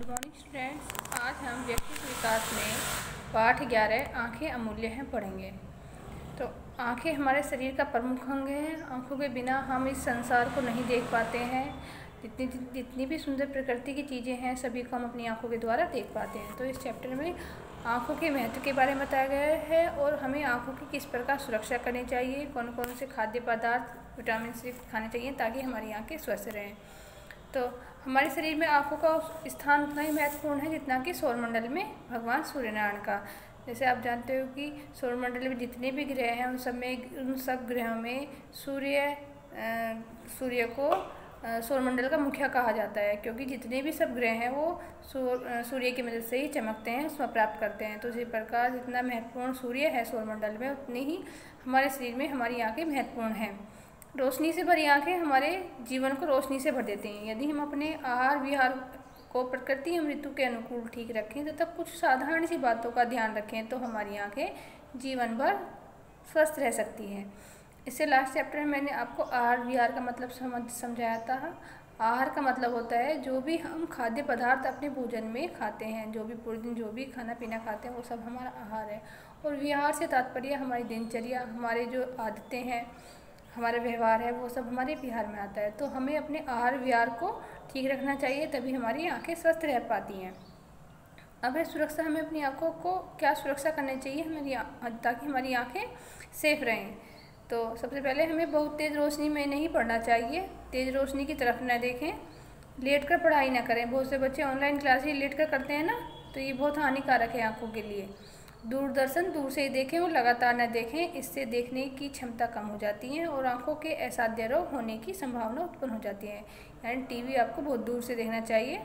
Good morning students. आज हम व्यक्तित्व विकास में पाठ 11 आँखें अमूल्य हैं पढ़ेंगे। तो आँखें हमारे शरीर का प्रमुख अंग है। आँखों के बिना हम इस संसार को नहीं देख पाते हैं। जितनी भी सुंदर प्रकृति की चीज़ें हैं सभी को हम अपनी आँखों के द्वारा देख पाते हैं। तो इस चैप्टर में आँखों के महत्व के बारे में बताया गया है और हमें आँखों की किस प्रकार सुरक्षा करनी चाहिए, कौन कौन से खाद्य पदार्थ विटामिन से खाने चाहिए ताकि हमारी आँखें स्वस्थ रहें। तो हमारे शरीर में आँखों का स्थान उतना ही महत्वपूर्ण है जितना कि सौरमंडल में भगवान सूर्यनारायण का। जैसे आप जानते हो कि सौरमंडल में जितने भी ग्रह हैं उन सब ग्रहों में सूर्य को सौरमंडल का मुखिया कहा जाता है, क्योंकि जितने भी सब ग्रह हैं वो सूर्य की मदद से ही चमकते हैं, उसमें प्राप्त करते हैं। तो इसी प्रकार जितना महत्वपूर्ण सूर्य है सौरमंडल में उतनी ही हमारे शरीर में हमारी आँखें महत्वपूर्ण हैं। रोशनी से भरी आँखें हमारे जीवन को रोशनी से भर देती हैं। यदि हम अपने आहार विहार को प्रकृति एवं ऋतु के अनुकूल ठीक रखें तथा कुछ साधारण सी बातों का ध्यान रखें तो हमारी आँखें जीवन भर स्वस्थ रह सकती हैं। इससे लास्ट चैप्टर में मैंने आपको आहार विहार का मतलब समझाया था। आहार का मतलब होता है जो भी हम खाद्य पदार्थ अपने भोजन में खाते हैं, जो भी पूरे दिन जो भी खाना पीना खाते हैं वो सब हमारा आहार है। और विहार से तात्पर्य हमारी दिनचर्या, हमारे जो आदतें हैं, हमारा व्यवहार है, वो सब हमारे विहार में आता है। तो हमें अपने आहार विहार को ठीक रखना चाहिए, तभी हमारी आँखें स्वस्थ रह पाती हैं। अब है सुरक्षा। हमें अपनी आँखों को क्या सुरक्षा करनी चाहिए ताकि हमारी आँखें सेफ रहें। तो सबसे पहले हमें बहुत तेज़ रोशनी में नहीं पढ़ना चाहिए, तेज़ रोशनी की तरफ न देखें, लेट कर पढ़ाई ना करें। बहुत से बच्चे ऑनलाइन क्लासेस लेट कर करते हैं ना, तो ये बहुत हानिकारक है आँखों के लिए। दूरदर्शन दूर से ही देखें और लगातार न देखें, इससे देखने की क्षमता कम हो जाती है और आंखों के असाध्य रोग होने की संभावना उत्पन्न हो जाती है। यानी टीवी आपको बहुत दूर से देखना चाहिए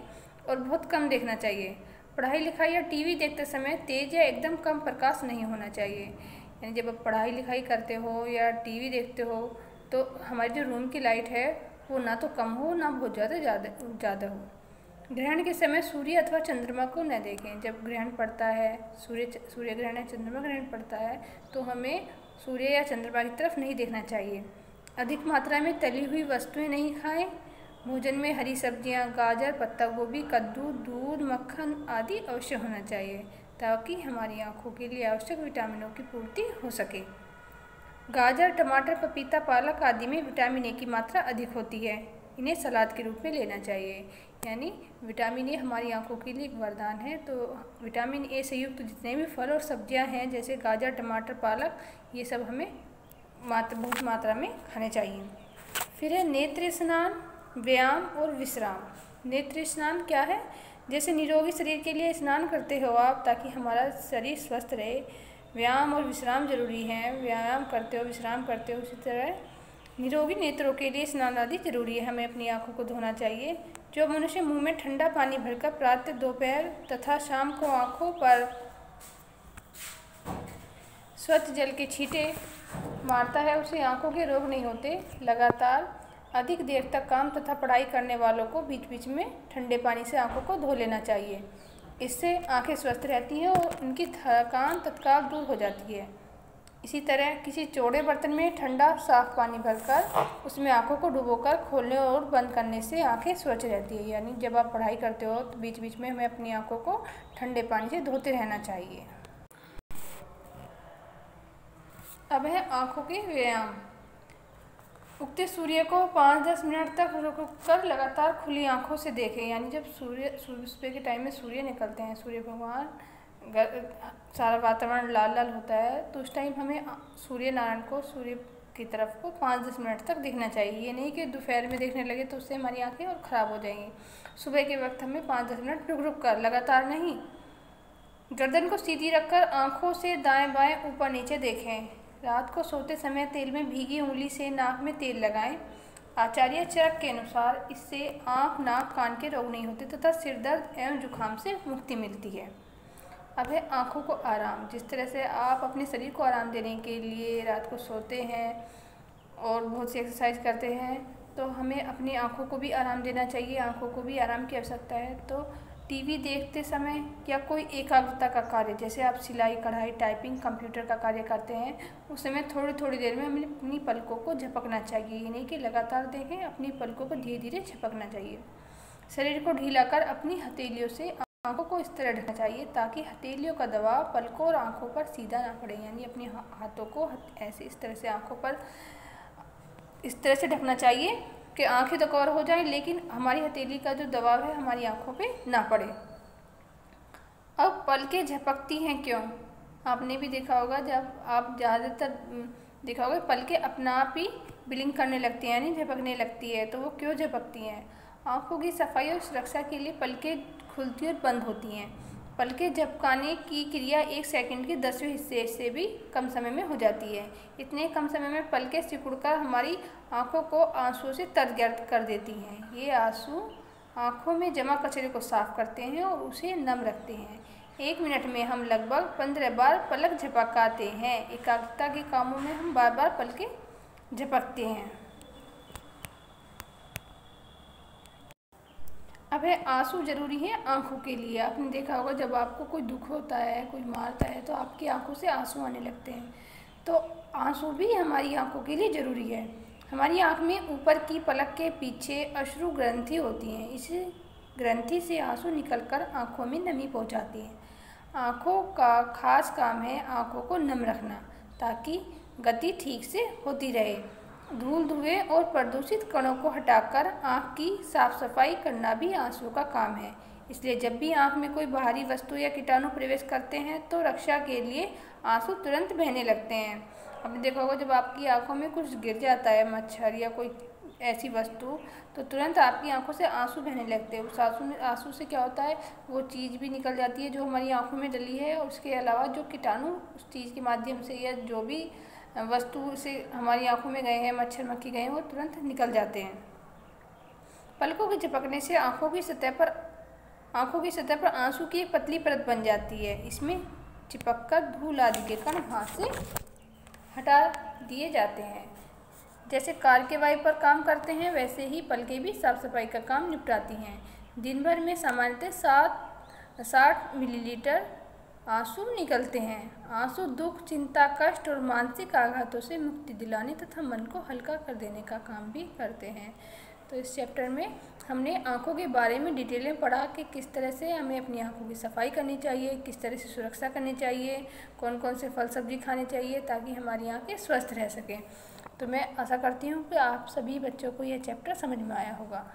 और बहुत कम देखना चाहिए। पढ़ाई लिखाई या टीवी देखते समय तेज़ या एकदम कम प्रकाश नहीं होना चाहिए। यानी जब आप पढ़ाई लिखाई करते हो या टीवी देखते हो तो हमारी जो रूम की लाइट है वो ना तो कम हो ना बहुत ज़्यादा हो। ग्रहण के समय सूर्य अथवा चंद्रमा को न देखें। जब ग्रहण पड़ता है, सूर्य ग्रहण या चंद्रमा ग्रहण पड़ता है तो हमें सूर्य या चंद्रमा की तरफ नहीं देखना चाहिए। अधिक मात्रा में तली हुई वस्तुएं नहीं खाएं। भोजन में हरी सब्जियां, गाजर, पत्ता गोभी, कद्दू, दूध, मक्खन आदि अवश्य होना चाहिए ताकि हमारी आँखों के लिए आवश्यक विटामिनों की पूर्ति हो सके। गाजर, टमाटर, पपीता, पालक आदि में विटामिन ए की मात्रा अधिक होती है, इन्हें सलाद के रूप में लेना चाहिए। यानी विटामिन ए हमारी आंखों के लिए एक वरदान है। तो विटामिन ए से युक्त जितने भी फल और सब्जियां हैं जैसे गाजर, टमाटर, पालक, ये सब हमें बहुत मात्रा में खाने चाहिए। फिर है नेत्र स्नान, व्यायाम और विश्राम। नेत्र स्नान क्या है? जैसे निरोगी शरीर के लिए स्नान करते हो आप ताकि हमारा शरीर स्वस्थ रहे। व्यायाम और विश्राम जरूरी है। व्यायाम करते हो, विश्राम करते हो, उसी तरह निरोगी नेत्रों के लिए स्नान आदि जरूरी है। हमें अपनी आँखों को धोना चाहिए। जो मनुष्य मुंह में ठंडा पानी भरकर प्रातः, दोपहर तथा शाम को आँखों पर स्वच्छ जल के छींटे मारता है उसे आँखों के रोग नहीं होते। लगातार अधिक देर तक काम तथा पढ़ाई करने वालों को बीच बीच में ठंडे पानी से आँखों को धो लेना चाहिए। इससे आँखें स्वस्थ रहती हैं और उनकी थकान तत्काल दूर हो जाती है। इसी तरह किसी चौड़े बर्तन में ठंडा साफ पानी भरकर उसमें आँखों को डुबोकर खोलने और बंद करने से आँखें स्वच्छ रहती है। यानी जब आप पढ़ाई करते हो तो बीच बीच में हमें अपनी आँखों को ठंडे पानी से धोते रहना चाहिए। अब है आँखों के व्यायाम। उगते सूर्य को 5-10 मिनट तक रुककर लगातार खुली आँखों से देखें। यानी जब सुबह के टाइम में सूर्य निकलते हैं, सूर्य भगवान, सारा वातावरण लाल लाल होता है, तो उस टाइम हमें सूर्य नारायण को, सूर्य की तरफ को 5-10 मिनट तक देखना चाहिए। ये नहीं कि दोपहर में देखने लगे तो उससे हमारी आंखें और ख़राब हो जाएंगी। सुबह के वक्त हमें 5-10 मिनट रुक कर, लगातार नहीं। गर्दन को सीधी रखकर आँखों से दाएं बाएं ऊपर नीचे देखें। रात को सोते समय तेल में भीगी उंगली से नाक में तेल लगाएं। आचार्य चरक के अनुसार इससे आँख, नाक, कान के रोग नहीं होते तथा सिर दर्द एवं जुकाम से मुक्ति मिलती है। अब है आँखों को आराम। जिस तरह से आप अपने शरीर को आराम देने के लिए रात को सोते हैं और बहुत सी एक्सरसाइज करते हैं, तो हमें अपनी आँखों को भी आराम देना चाहिए। आँखों को भी आराम की आवश्यकता है। तो टीवी देखते समय या कोई एकाग्रता का कार्य, जैसे आप सिलाई, कढ़ाई, टाइपिंग, कंप्यूटर का कार्य करते हैं, उस समय थोड़ी थोड़ी देर में हमें अपनी पलकों को झपकना चाहिए। ये नहीं कि लगातार देखें, अपनी पलकों को धीरे धीरे झपकना चाहिए। शरीर को ढीला कर अपनी हथेलियों से आंखों को इस तरह ढकना चाहिए ताकि हथेलियों का दबाव पलकों और आंखों पर सीधा ना पड़े। यानी अपने हाथों को ऐसे इस तरह से आंखों पर इस तरह से ढकना चाहिए कि आंखें तो कवर हो जाएं, लेकिन हमारी हथेली का जो दबाव है हमारी आंखों पे ना पड़े। अब पलकें झपकती हैं क्यों? आपने भी देखा होगा, जब आप ज़्यादातर देखा होगा पलकें अपना आप ही ब्लिंक करने लगती हैं यानी झपकने लगती है। तो वो क्यों झपकती हैं? आंखों की सफाई और सुरक्षा के लिए पलकें खुलती और बंद होती हैं। पलकें झपकाने की क्रिया 1 सेकंड के 10वें हिस्से से भी कम समय में हो जाती है। इतने कम समय में पलकें सिकुड़कर हमारी आंखों को आंसुओं से तरगर्द कर देती हैं। ये आंसू आंखों में जमा कचरे को साफ करते हैं और उसे नम रखते हैं। 1 मिनट में हम लगभग 15 बार पलक झपकाते हैं। एकाग्रता के कामों में हम बार बार पलकें झपकते हैं। अब है आंसू जरूरी है आंखों के लिए। आपने देखा होगा जब आपको कोई दुख होता है, कोई मारता है, तो आपकी आंखों से आंसू आने लगते हैं। तो आंसू भी हमारी आंखों के लिए ज़रूरी है। हमारी आंख में ऊपर की पलक के पीछे अश्रु ग्रंथि होती हैं। इस ग्रंथि से आंसू निकलकर आंखों में नमी पहुंचाती है। आंखों का खास काम है आंखों को नम रखना ताकि गति ठीक से होती रहे। धूल धुएं और प्रदूषित कणों को हटाकर आँख की साफ सफाई करना भी आंसुओं का काम है। इसलिए जब भी आँख में कोई बाहरी वस्तु या कीटाणु प्रवेश करते हैं तो रक्षा के लिए आंसू तुरंत बहने लगते हैं। आपने देखा होगा जब आपकी आंखों में कुछ गिर जाता है, मच्छर या कोई ऐसी वस्तु, तो तुरंत आपकी आंखों से आंसू बहने लगते हैं। उस आंसू से क्या होता है, वो चीज़ भी निकल जाती है जो हमारी आंखों में डली है, और उसके अलावा जो कीटाणु उस चीज़ के माध्यम से या जो भी वस्तु से हमारी आंखों में गए हैं, मच्छर मक्खी गए हैं, वो तुरंत निकल जाते हैं। पलकों के झपकने से आंखों की सतह पर आंसू की एक पतली परत बन जाती है। इसमें चिपककर धूल आदि के कण हाथ से हटा दिए जाते हैं। जैसे कार के वाइपर काम करते हैं, वैसे ही पलकें भी साफ सफाई का काम निपटाती हैं। दिन भर में सामान्यतः 60 मिलीलीटर आंसू निकलते हैं। आंसू दुख, चिंता, कष्ट और मानसिक आघातों से मुक्ति दिलाने तथा मन को हल्का कर देने का काम भी करते हैं। तो इस चैप्टर में हमने आंखों के बारे में डिटेलें पढ़ा कि किस तरह से हमें अपनी आंखों की सफाई करनी चाहिए, किस तरह से सुरक्षा करनी चाहिए, कौन कौन से फल सब्जी खाने चाहिए ताकि हमारी आंखें स्वस्थ रह सकें। तो मैं आशा करती हूँ कि आप सभी बच्चों को यह चैप्टर समझ में आया होगा।